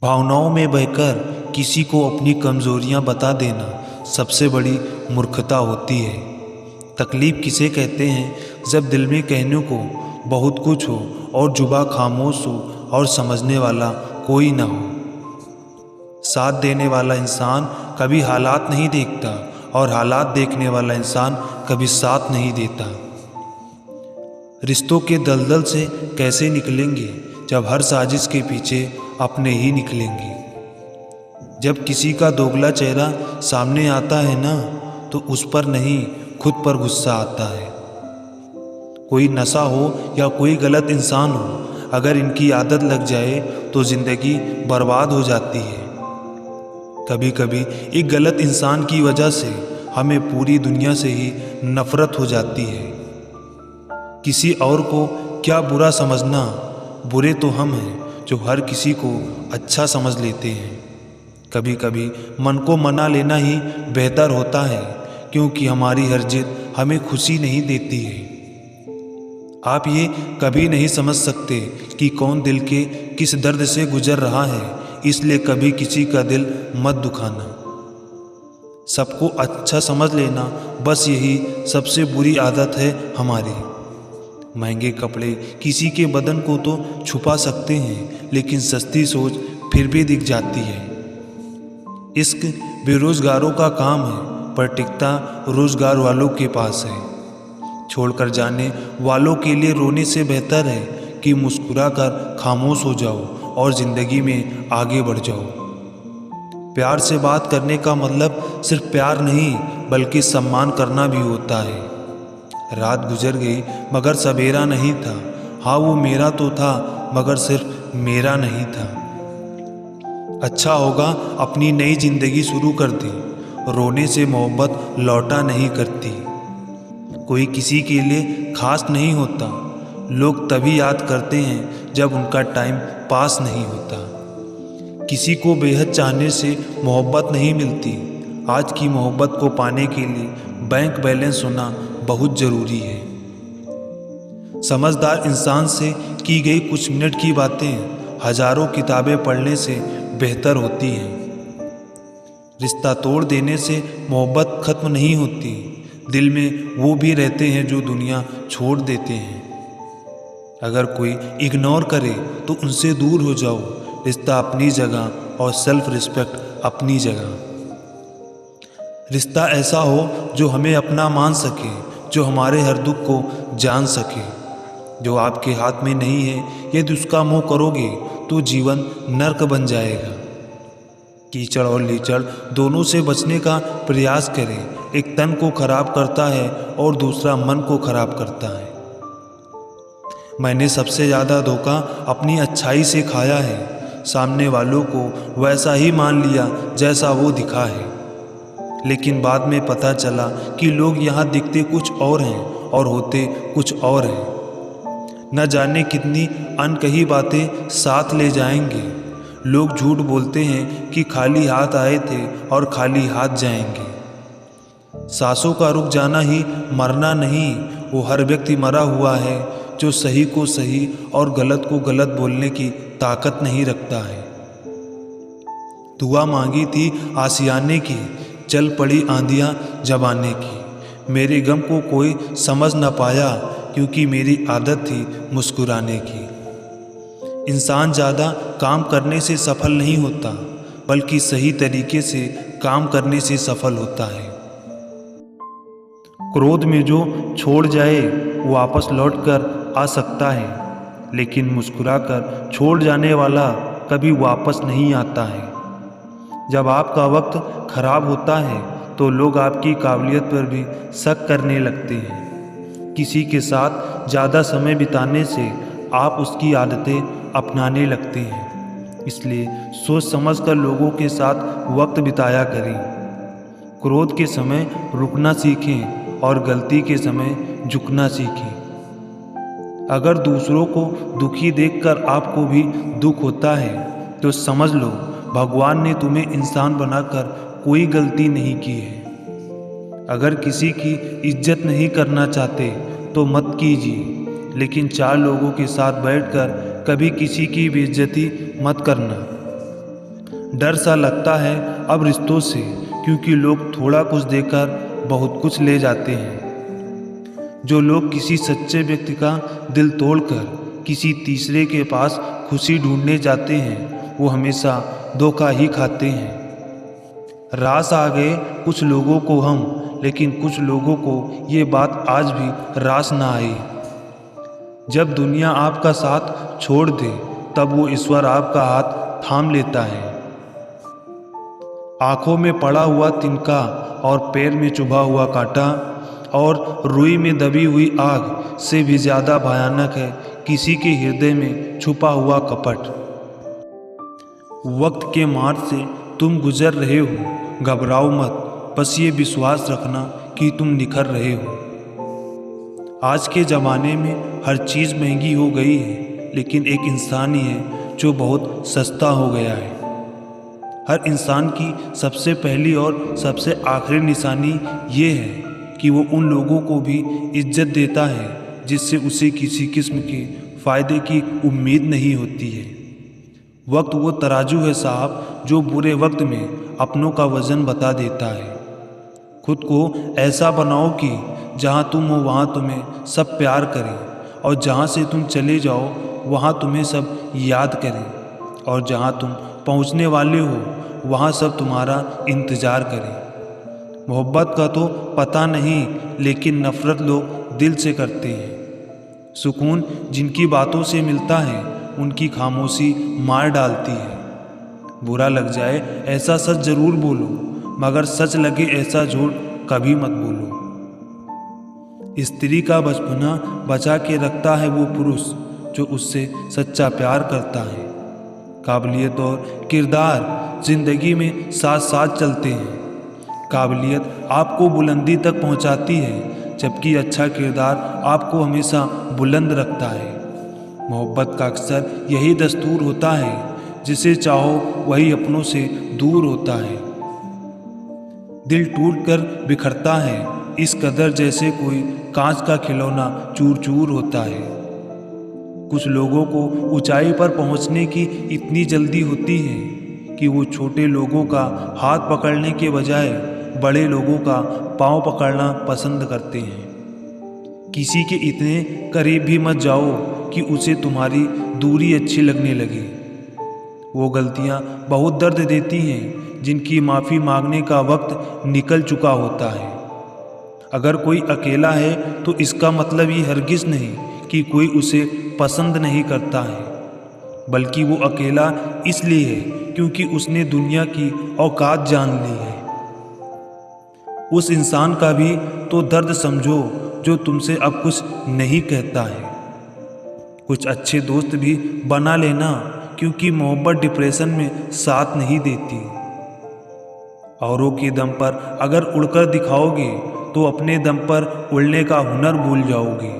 भावनाओं में बहकर किसी को अपनी कमजोरियां बता देना सबसे बड़ी मूर्खता होती है। तकलीफ किसे कहते हैं जब दिल में कहने को बहुत कुछ हो और जुबां खामोश हो और समझने वाला कोई ना हो। साथ देने वाला इंसान कभी हालात नहीं देखता और हालात देखने वाला इंसान कभी साथ नहीं देता। रिश्तों के दलदल से कैसे निकलेंगे जब हर साजिश के पीछे अपने ही निकलेंगे। जब किसी का दोगला चेहरा सामने आता है ना, तो उस पर नहीं खुद पर गुस्सा आता है। कोई नशा हो या कोई गलत इंसान हो, अगर इनकी आदत लग जाए तो जिंदगी बर्बाद हो जाती है। कभी कभी एक गलत इंसान की वजह से हमें पूरी दुनिया से ही नफरत हो जाती है। किसी और को क्या बुरा समझना, बुरे तो हम हैं जो हर किसी को अच्छा समझ लेते हैं। कभी कभी मन को मना लेना ही बेहतर होता है, क्योंकि हमारी हर जिद हमें खुशी नहीं देती है। आप ये कभी नहीं समझ सकते कि कौन दिल के किस दर्द से गुजर रहा है, इसलिए कभी किसी का दिल मत दुखाना। सबको अच्छा समझ लेना, बस यही सबसे बुरी आदत है हमारी। महंगे कपड़े किसी के बदन को तो छुपा सकते हैं, लेकिन सस्ती सोच फिर भी दिख जाती है। इश्क बेरोजगारों का काम है, पर टिकता रोजगार वालों के पास है। छोड़कर जाने वालों के लिए रोने से बेहतर है कि मुस्कुरा कर खामोश हो जाओ और जिंदगी में आगे बढ़ जाओ। प्यार से बात करने का मतलब सिर्फ प्यार नहीं, बल्कि सम्मान करना भी होता है। रात गुजर गई मगर सवेरा नहीं था। हाँ, वो मेरा तो था मगर सिर्फ मेरा नहीं था। अच्छा होगा अपनी नई जिंदगी शुरू कर दे। रोने से मोहब्बत लौटा नहीं करती। कोई किसी के लिए खास नहीं होता। लोग तभी याद करते हैं जब उनका टाइम पास नहीं होता। किसी को बेहद चाहने से मोहब्बत नहीं मिलती। आज की मोहब्बत को पाने के लिए बैंक बैलेंस होना बहुत ज़रूरी है। समझदार इंसान से की गई कुछ मिनट की बातें हजारों किताबें पढ़ने से बेहतर होती हैं। रिश्ता तोड़ देने से मोहब्बत खत्म नहीं होती। दिल में वो भी रहते हैं जो दुनिया छोड़ देते हैं। अगर कोई इग्नोर करे तो उनसे दूर हो जाओ। रिश्ता अपनी जगह और सेल्फ रिस्पेक्ट अपनी जगह। रिश्ता ऐसा हो जो हमें अपना मान सके, जो हमारे हर दुख को जान सके। जो आपके हाथ में नहीं है, यदि उसका मोह करोगे तो जीवन नर्क बन जाएगा। कीचड़ और लीचड़ दोनों से बचने का प्रयास करें। एक तन को खराब करता है और दूसरा मन को खराब करता है। मैंने सबसे ज़्यादा धोखा अपनी अच्छाई से खाया है। सामने वालों को वैसा ही मान लिया जैसा वो दिखा है, लेकिन बाद में पता चला कि लोग यहाँ दिखते कुछ और हैं और होते कुछ और हैं। न जाने कितनी अनकही बातें साथ ले जाएंगे। लोग झूठ बोलते हैं कि खाली हाथ आए थे और खाली हाथ जाएंगे। सांसों का रुक जाना ही मरना नहीं, वो हर व्यक्ति मरा हुआ है जो सही को सही और गलत को गलत बोलने की ताकत नहीं रखता है। दुआ मांगी थी आशियाने की, चल पड़ी आंधियां जबाने की। मेरे गम को कोई समझ न पाया, क्योंकि मेरी आदत थी मुस्कुराने की। इंसान ज़्यादा काम करने से सफल नहीं होता, बल्कि सही तरीके से काम करने से सफल होता है। क्रोध में जो छोड़ जाए वो वापस लौट कर आ सकता है, लेकिन मुस्कुराकर छोड़ जाने वाला कभी वापस नहीं आता है। जब आपका वक्त खराब होता है तो लोग आपकी काबिलियत पर भी शक करने लगते हैं। किसी के साथ ज़्यादा समय बिताने से आप उसकी आदतें अपनाने लगते हैं। इसलिए सोच समझ कर लोगों के साथ वक्त बिताया करें। क्रोध के समय रुकना सीखें और गलती के समय झुकना सीखें। अगर दूसरों को दुखी देखकर आपको भी दुख होता है तो समझ लो भगवान ने तुम्हें इंसान बनाकर कोई गलती नहीं की है। अगर किसी की इज्जत नहीं करना चाहते तो मत कीजिए, लेकिन चार लोगों के साथ बैठकर कभी किसी की बेइज्जती मत करना। डर सा लगता है अब रिश्तों से, क्योंकि लोग थोड़ा कुछ देकर बहुत कुछ ले जाते हैं। जो लोग किसी सच्चे व्यक्ति का दिल तोड़कर किसी तीसरे के पास खुशी ढूंढने जाते हैं, वो हमेशा धोखा ही खाते हैं। रास आ गए कुछ लोगों को हम, लेकिन कुछ लोगों को ये बात आज भी रास ना आई। जब दुनिया आपका साथ छोड़ दे, तब वो ईश्वर आपका हाथ थाम लेता है। आंखों में पड़ा हुआ तिनका और पैर में चुभा हुआ कांटा और रुई में दबी हुई आग से भी ज़्यादा भयानक है किसी के हृदय में छुपा हुआ कपट। वक्त के मार्ग से तुम गुजर रहे हो, घबराओ मत, बस ये विश्वास रखना कि तुम निखर रहे हो। आज के ज़माने में हर चीज़ महंगी हो गई है, लेकिन एक इंसान ही है जो बहुत सस्ता हो गया है। हर इंसान की सबसे पहली और सबसे आखिरी निशानी ये है कि वो उन लोगों को भी इज्जत देता है जिससे उसे किसी किस्म के फ़ायदे की उम्मीद नहीं होती है। वक्त वो तराजू है साहब, जो बुरे वक्त में अपनों का वज़न बता देता है। खुद को ऐसा बनाओ कि जहाँ तुम हो वहाँ तुम्हें सब प्यार करें, और जहाँ से तुम चले जाओ वहाँ तुम्हें सब याद करें, और जहाँ तुम पहुँचने वाले हो वहाँ सब तुम्हारा इंतज़ार करें। मोहब्बत का तो पता नहीं, लेकिन नफ़रत लोग दिल से करते हैं। सुकून जिनकी बातों से मिलता है, उनकी खामोशी मार डालती है। बुरा लग जाए ऐसा सच ज़रूर बोलो, मगर सच लगे ऐसा झूठ कभी मत बोलो। स्त्री का बचपना बचा के रखता है वो पुरुष जो उससे सच्चा प्यार करता है। काबिलियत और किरदार जिंदगी में साथ साथ चलते हैं। काबिलियत आपको बुलंदी तक पहुंचाती है, जबकि अच्छा किरदार आपको हमेशा बुलंद रखता है। मोहब्बत का अक्सर यही दस्तूर होता है, जिसे चाहो वही अपनों से दूर होता है। दिल टूटकर बिखरता है इस कदर, जैसे कोई कांच का खिलौना चूर चूर होता है। कुछ लोगों को ऊंचाई पर पहुंचने की इतनी जल्दी होती है कि वो छोटे लोगों का हाथ पकड़ने के बजाय बड़े लोगों का पांव पकड़ना पसंद करते हैं। किसी के इतने करीब भी मत जाओ कि उसे तुम्हारी दूरी अच्छी लगने लगे। वो गलतियां बहुत दर्द देती हैं जिनकी माफ़ी मांगने का वक्त निकल चुका होता है। अगर कोई अकेला है तो इसका मतलब ये हरगिज़ नहीं कि कोई उसे पसंद नहीं करता है, बल्कि वो अकेला इसलिए है क्योंकि उसने दुनिया की औकात जान ली है। उस इंसान का भी तो दर्द समझो जो तुमसे अब कुछ नहीं कहता है। कुछ अच्छे दोस्त भी बना लेना, क्योंकि मोहब्बत डिप्रेशन में साथ नहीं देती। औरों के दम पर अगर उड़कर दिखाओगे तो अपने दम पर उड़ने का हुनर भूल जाओगे।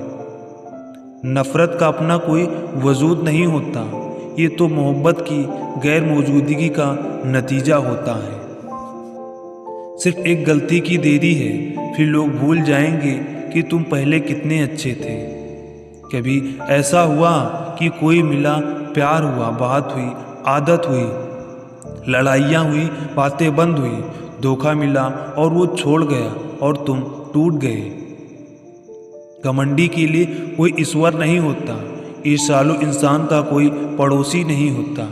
नफ़रत का अपना कोई वजूद नहीं होता, ये तो मोहब्बत की गैर मौजूदगी का नतीजा होता है। सिर्फ एक गलती की देरी है, फिर लोग भूल जाएंगे कि तुम पहले कितने अच्छे थे। कभी ऐसा हुआ कि कोई मिला, प्यार हुआ, बात हुई, आदत हुई, लड़ाइयाँ हुई, बातें बंद हुई, धोखा मिला और वो छोड़ गया और तुम टूट गए। घमंडी के लिए कोई ईश्वर नहीं होता, ईर्ष्यालु इंसान का कोई पड़ोसी नहीं होता,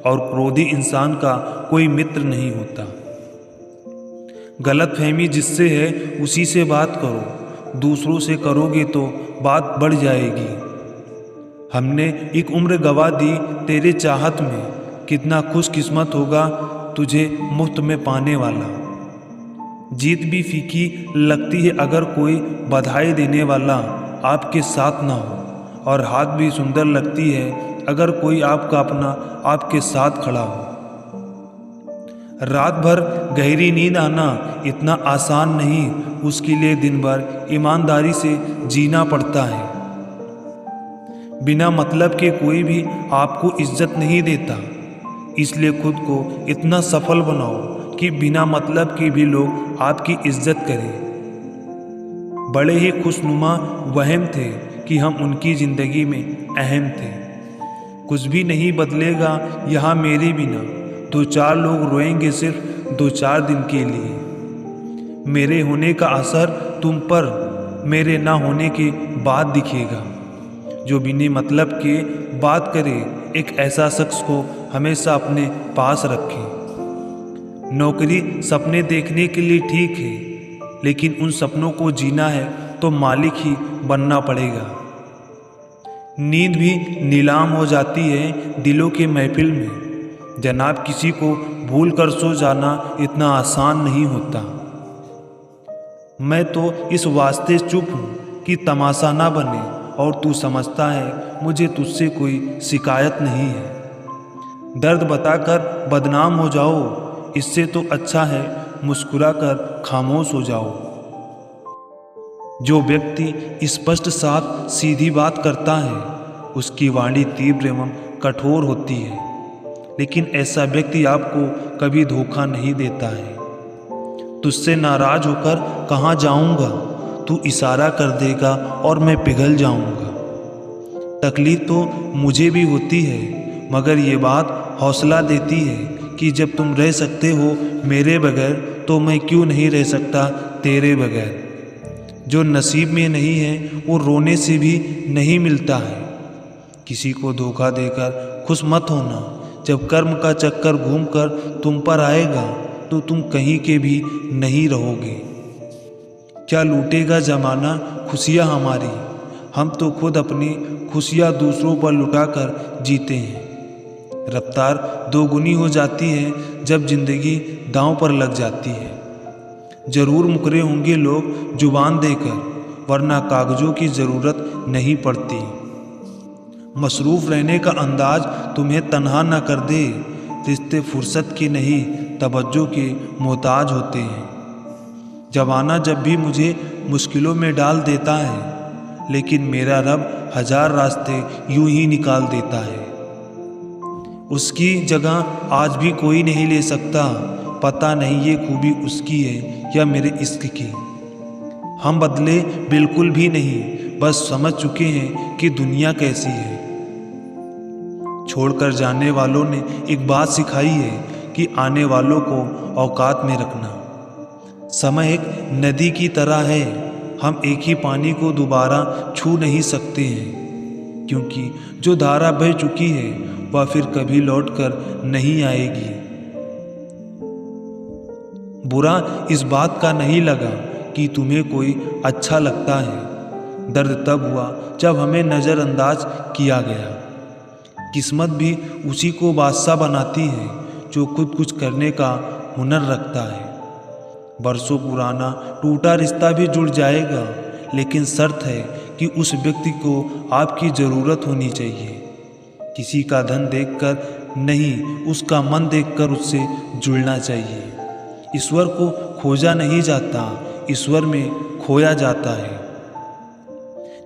और क्रोधी इंसान का कोई मित्र नहीं होता। गलतफहमी जिससे है उसी से बात करो, दूसरों से करोगे तो बात बढ़ जाएगी। हमने एक उम्र गवा दी तेरे चाहत में, कितना खुशकिस्मत होगा तुझे मुफ्त में पाने वाला। जीत भी फीकी लगती है अगर कोई बधाई देने वाला आपके साथ ना हो, और हाथ भी सुंदर लगती है अगर कोई आपका अपना आपके साथ खड़ा हो। रात भर गहरी नींद आना इतना आसान नहीं, उसके लिए दिन भर ईमानदारी से जीना पड़ता है। बिना मतलब के कोई भी आपको इज्जत नहीं देता, इसलिए खुद को इतना सफल बनाओ कि बिना मतलब के भी लोग आपकी इज्जत करें। बड़े ही खुशनुमा वहम थे कि हम उनकी ज़िंदगी में अहम थे। कुछ भी नहीं बदलेगा यहाँ मेरे बिना, दो चार लोग रोएंगे सिर्फ 2-4 दिन के लिए। मेरे होने का असर तुम पर मेरे ना होने के बाद दिखेगा। जो बिना मतलब के बात करे, एक ऐसा शख्स को हमेशा अपने पास रखें। नौकरी सपने देखने के लिए ठीक है, लेकिन उन सपनों को जीना है तो मालिक ही बनना पड़ेगा। नींद भी नीलाम हो जाती है दिलों के महफिल में। जनाब, किसी को भूल कर सो जाना इतना आसान नहीं होता। मैं तो इस वास्ते चुप हूँ कि तमाशा ना बने, और तू समझता है मुझे तुझसे कोई शिकायत नहीं है। दर्द बताकर बदनाम हो जाओ, इससे तो अच्छा है मुस्कुरा कर खामोश हो जाओ। जो व्यक्ति स्पष्ट साफ सीधी बात करता है, उसकी वाणी तीव्र एवं कठोर होती है, लेकिन ऐसा व्यक्ति आपको कभी धोखा नहीं देता है। तुझसे नाराज होकर कहाँ जाऊंगा, तू इशारा कर देगा और मैं पिघल जाऊंगा। तकलीफ तो मुझे भी होती है, मगर ये बात हौसला देती है कि जब तुम रह सकते हो मेरे बगैर, तो मैं क्यों नहीं रह सकता तेरे बगैर। जो नसीब में नहीं है वो रोने से भी नहीं मिलता है। किसी को धोखा देकर खुश मत होना। जब कर्म का चक्कर घूमकर तुम पर आएगा, तो तुम कहीं के भी नहीं रहोगे। क्या लूटेगा जमाना खुशियाँ हमारी, हम तो खुद अपनी खुशियाँ दूसरों पर लुटाकर जीते हैं। रफ्तार दोगुनी हो जाती है जब जिंदगी दांव पर लग जाती है। जरूर मुकरे होंगे लोग जुबान देकर, वरना कागजों की ज़रूरत नहीं पड़ती। मसरूफ़ रहने का अंदाज तुम्हें तन्हा न कर दे। रिश्ते फुर्सत के नहीं, तवज्जो के मोहताज होते हैं। ज़माना जब भी मुझे मुश्किलों में डाल देता है, लेकिन मेरा रब 1000 रास्ते यूं ही निकाल देता है। उसकी जगह आज भी कोई नहीं ले सकता। पता नहीं ये खूबी उसकी है या मेरे इश्क की। हम बदले बिल्कुल भी नहीं, बस समझ चुके हैं कि दुनिया कैसी है। छोड़कर जाने वालों ने एक बात सिखाई है कि आने वालों को औकात में रखना। समय एक नदी की तरह है, हम एक ही पानी को दोबारा छू नहीं सकते हैं, क्योंकि जो धारा बह चुकी है वह फिर कभी लौटकर नहीं आएगी। बुरा इस बात का नहीं लगा कि तुम्हें कोई अच्छा लगता है। दर्द तब हुआ जब हमें नज़रअंदाज किया गया। किस्मत भी उसी को बादशाह बनाती है जो खुद कुछ करने का हुनर रखता है। बरसों पुराना टूटा रिश्ता भी जुड़ जाएगा, लेकिन शर्त है कि उस व्यक्ति को आपकी ज़रूरत होनी चाहिए। किसी का धन देखकर नहीं, उसका मन देखकर उससे जुड़ना चाहिए। ईश्वर को खोजा नहीं जाता, ईश्वर में खोया जाता है।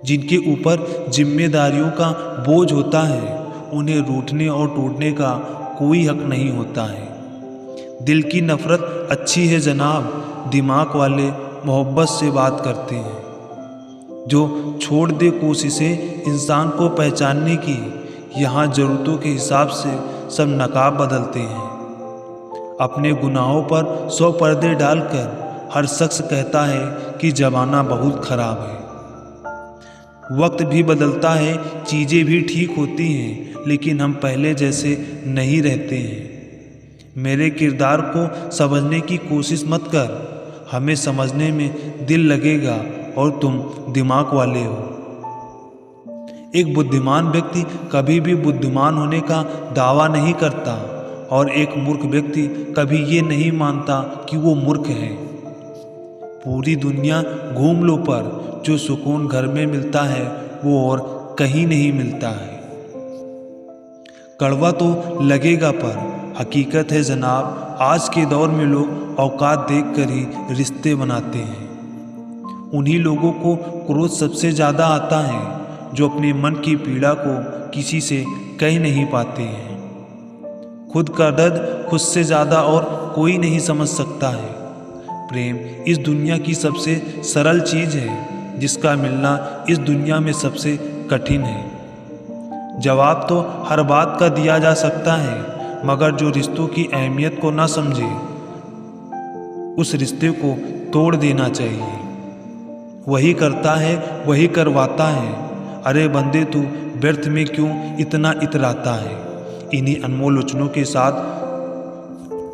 जिनके ऊपर जिम्मेदारियों का बोझ होता है, उन्हें रूठने और टूटने का कोई हक नहीं होता है। दिल की नफरत अच्छी है जनाब, दिमाग वाले मोहब्बत से बात करते हैं। जो छोड़ दे कोशिशें इंसान को पहचानने की, यहाँ ज़रूरतों के हिसाब से सब नकाब बदलते हैं। अपने गुनाहों पर 100 पर्दे डालकर हर शख्स कहता है कि ज़माना बहुत ख़राब है। वक्त भी बदलता है, चीज़ें भी ठीक होती हैं, लेकिन हम पहले जैसे नहीं रहते हैं। मेरे किरदार को समझने की कोशिश मत कर, हमें समझने में दिल लगेगा और तुम दिमाग वाले हो। एक बुद्धिमान व्यक्ति कभी भी बुद्धिमान होने का दावा नहीं करता, और एक मूर्ख व्यक्ति कभी ये नहीं मानता कि वो मूर्ख है। पूरी दुनिया घूम लो, पर जो सुकून घर में मिलता है वो और कहीं नहीं मिलता है। कड़वा तो लगेगा, पर हकीकत है जनाब, आज के दौर में लोग औकात देखकर ही रिश्ते बनाते हैं। उन्हीं लोगों को क्रोध सबसे ज़्यादा आता है जो अपने मन की पीड़ा को किसी से कह नहीं पाते हैं। खुद का दर्द खुद से ज़्यादा और कोई नहीं समझ सकता है। प्रेम इस दुनिया की सबसे सरल चीज़ है, जिसका मिलना इस दुनिया में सबसे कठिन है। जवाब तो हर बात का दिया जा सकता है, मगर जो रिश्तों की अहमियत को ना समझे उस रिश्ते को तोड़ देना चाहिए। वही करता है वही करवाता है, अरे बंदे तू व्यर्थ में क्यों इतना इतराता है। इन्हीं अनमोल वचनों के साथ